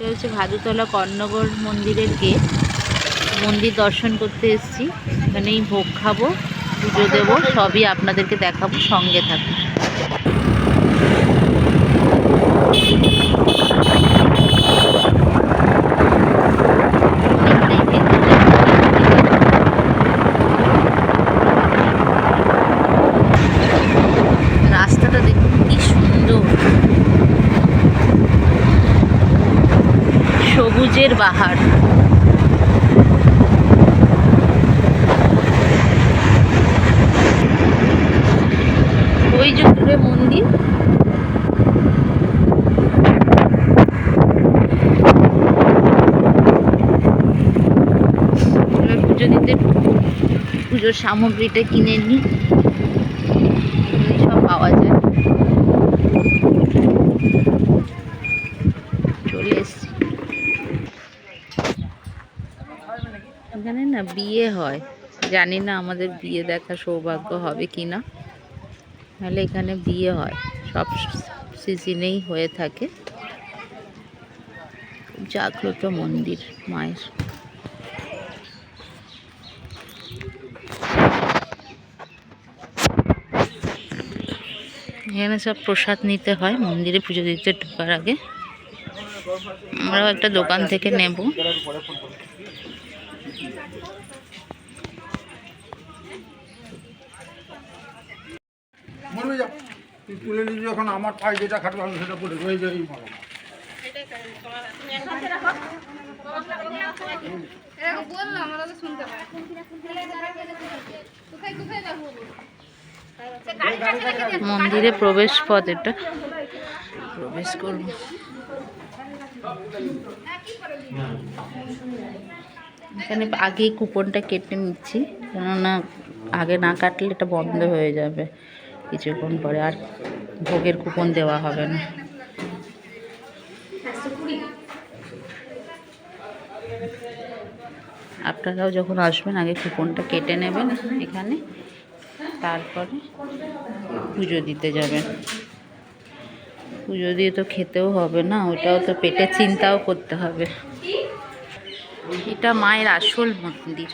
এটা হচ্ছে ভাদুতলা কর্ণগর মন্দিরের গেট। মন্দির দর্শন করতে এসেছি, এখানেই ভোগ খাবো, পুজো দেবো, সবই আপনাদেরকে দেখাবো, সঙ্গে থাকুন। রাস্তাটা দেখুন কি সুন্দর, সবুজের বাহার। ওই যে দূরে মন্দির, পুজো দিতে পুজোর সামগ্রীটা কিনে নিই, সব পাওয়া যায়। চলে এসছি, এখানে না বিয়ে হয়, জানি না আমাদের বিয়ে দেখা সৌভাগ্য হবে কি না, নাহলে এখানে বিয়ে হয়, সব সিজনেই হয়ে থাকে। জাগ্রত মন্দির মায়ের। এখানে সব প্রসাদ নিতে হয় মন্দিরে পুজো দিতে ঢোকার আগে। আমরাও একটা দোকান থেকে নেব। তুলে নিবি যখন, আমার পায়ে যেটা খাটবে আমি সেটা পড়ে রয়ে যাই। মন্দিরে প্রবেশ পথ, এটা প্রবেশ করব। এখানে আগেই কুপনটা কেটে নিচ্ছি, কেননা আগে না কাটলে এটা বন্ধ হয়ে যাবে কিছুক্ষণ পরে, আর ভোগের কুপন দেওয়া হবে না। আপনারাও যখন আসবেন আগে কুপনটা কেটে নেবেন এখানে, তারপরে পুজো দিতে যাবেন। পুজো দিয়ে তো খেতেও হবে না, ওটাও তো পেটে চিন্তাও করতে হবে। এটা মায়ের আসল মন্দির।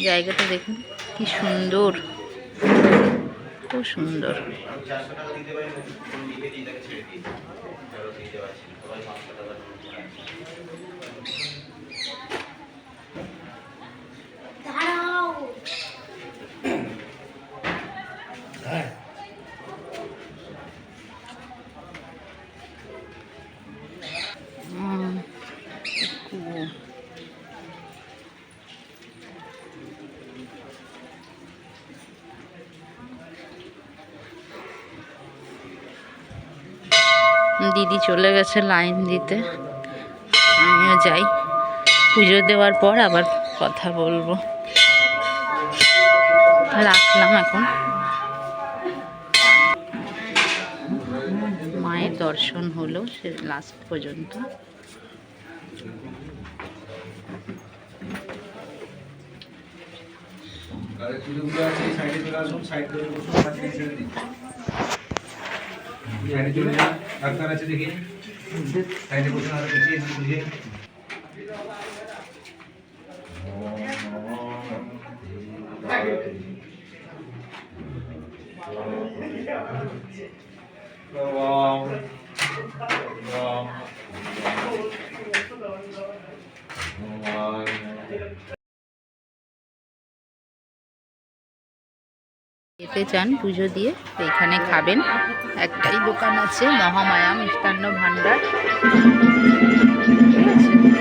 জায়গাটা দেখুন কি সুন্দর, খুব সুন্দর। দিদি চলে গেছে লাইন দিতে, আমিও যাই। পুজো দেওয়ার পর আবার কথা বলবো। রাখলাম এখন। মায়ের দর্শন হলো সে লাস্ট পর্যন্ত। ডাক্তার আছে দেখি, সাইডে বসে আর পিছিয়ে বুঝিয়ে। যেতে চান পুজো দিয়ে তো এখানে খাবেন। একটাই দোকান আছে, মহামায়া মিষ্টান্ন ভাণ্ডার,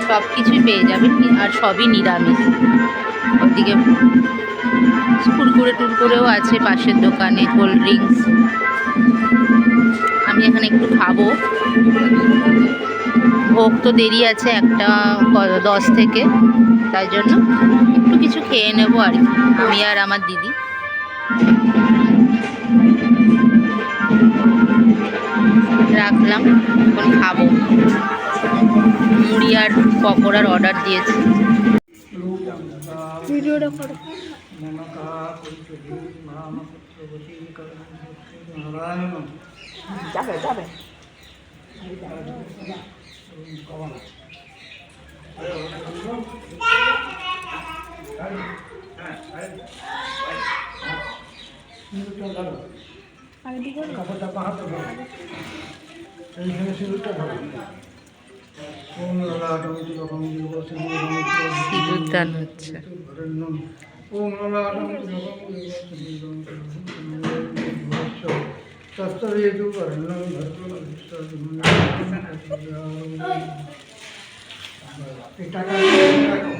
সব কিছুই পেয়ে যাবেন, আর সবই নিরামিষ। ওদিকে কুরকুরে টুরকুরেও আছে পাশের দোকানে, কোল্ড ড্রিঙ্কস। আমি এখানে একটু খাবো, ভোগ তো দেরি আছে 1:10 থেকে, তাই জন্য একটু কিছু খেয়ে নেবো আর কি, আমি আর আমার দিদি। রাখলাম, এখন খাবো। মুড়ি আর পকোড়ার অর্ডার দিয়েছি। ভিডিওটা করো। যাবে যাবে কাপড়টা পাহাড়তে ধরো, এইখানে সিঁদুরটা ধরো। ওম ললাটমিতি লবঙ্গি বসিনি সিঁদুর দান হচ্ছে। ওম ললাটমিতি লবঙ্গি বসিনি তস্তরেতু বরণ্যং ভর্গো বিশ্বজননী। এই টাকা রাখো।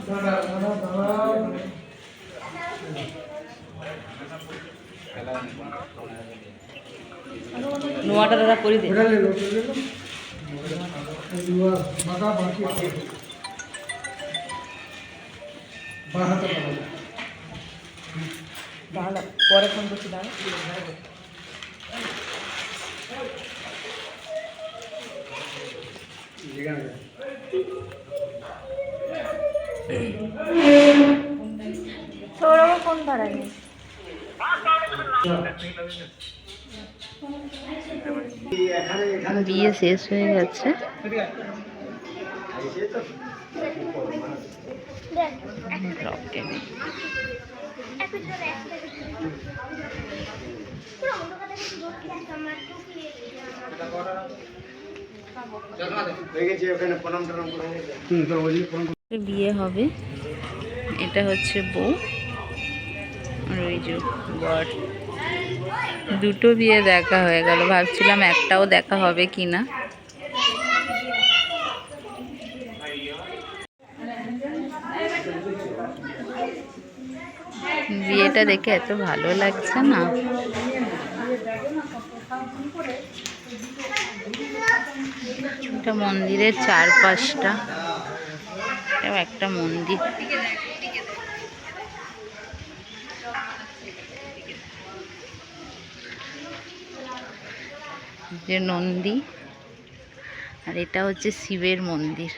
দাদা দাদা দাদা নোয়াটা দাদা করে দিন। ले लो दुआ मगा बाकी बाहर तक দাঁড়া, পরে ফোন করছি, দাঁড়া। সৌরভ ফোন ধরেনি। বিয়ে শেষ হয়ে গেছে। ব্লগকে নেই। বিয়ে হবে, এটা হচ্ছে বউ আর ওই যে বর। দুটো বিয়ে দেখা হয়ে গেল, ভাবছিলাম একটাও দেখা হবে কিনা। বিয়েটা দেখে এত ভালো লাগছে না। এটা মন্দিরের চারপাশটা, এটাও একটা মন্দির। যে নন্দী, আর এটা হচ্ছে শিবের মন্দির।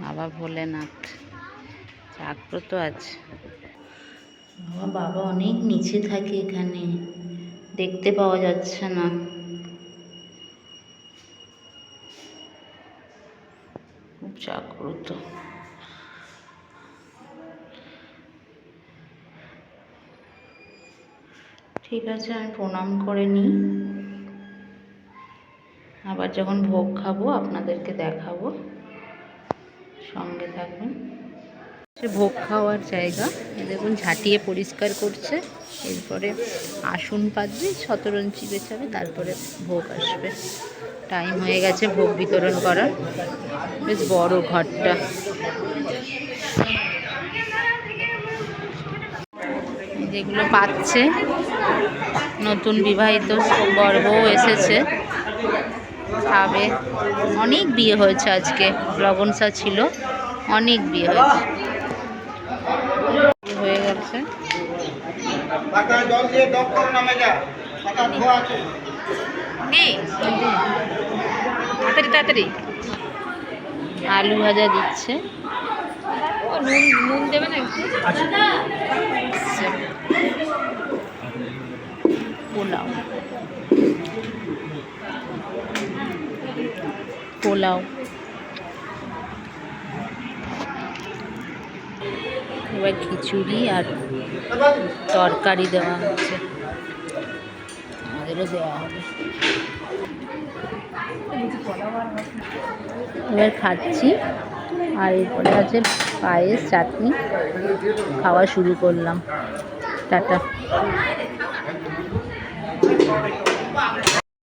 বাবা ভোলেনাথ জাগ্রত আছে। আমার বাবা অনেক নিচে থাকে, এখানে দেখতে পাওয়া যাচ্ছে না। খুব জাগ্রত। ঠিক আছে, আমি প্রণাম করে নিই। আবার যখন ভোগ খাবো আপনাদেরকে দেখাবো, সঙ্গে থাকবেন। ভোগ খাওয়ার জায়গা, দেখুন ঝাঁটিয়ে পরিষ্কার করছে। এরপরে আসন পাতবে, শতরঞ্চি বেছাবে, তারপরে ভোগ আসবে। টাইম হয়ে গেছে ভোগ বিতরণ করার। বেশ বড় ঘরটা। যেগুলো পাচ্ছে, নতুন বিবাহিত বর বউ এসেছে, খাবে। অনেক বিয়ে হয়েছে আজকে, লগনসা ছিল, অনেক বিয়ে হয়েছে। হয়ে গেছে। তাড়াতাড়ি তাড়াতাড়ি আলু ভাজা দিচ্ছে। নুন দেবে না? পোলাও পোলাও এবার খিচুড়ি আর তরকারি দেওয়া হচ্ছে, আমাদেরও দেওয়া হবে। এবার খাচ্ছি, আর এরপরে আছে পায়েস, চাটনি। খাওয়া শুরু করলাম। টাটা।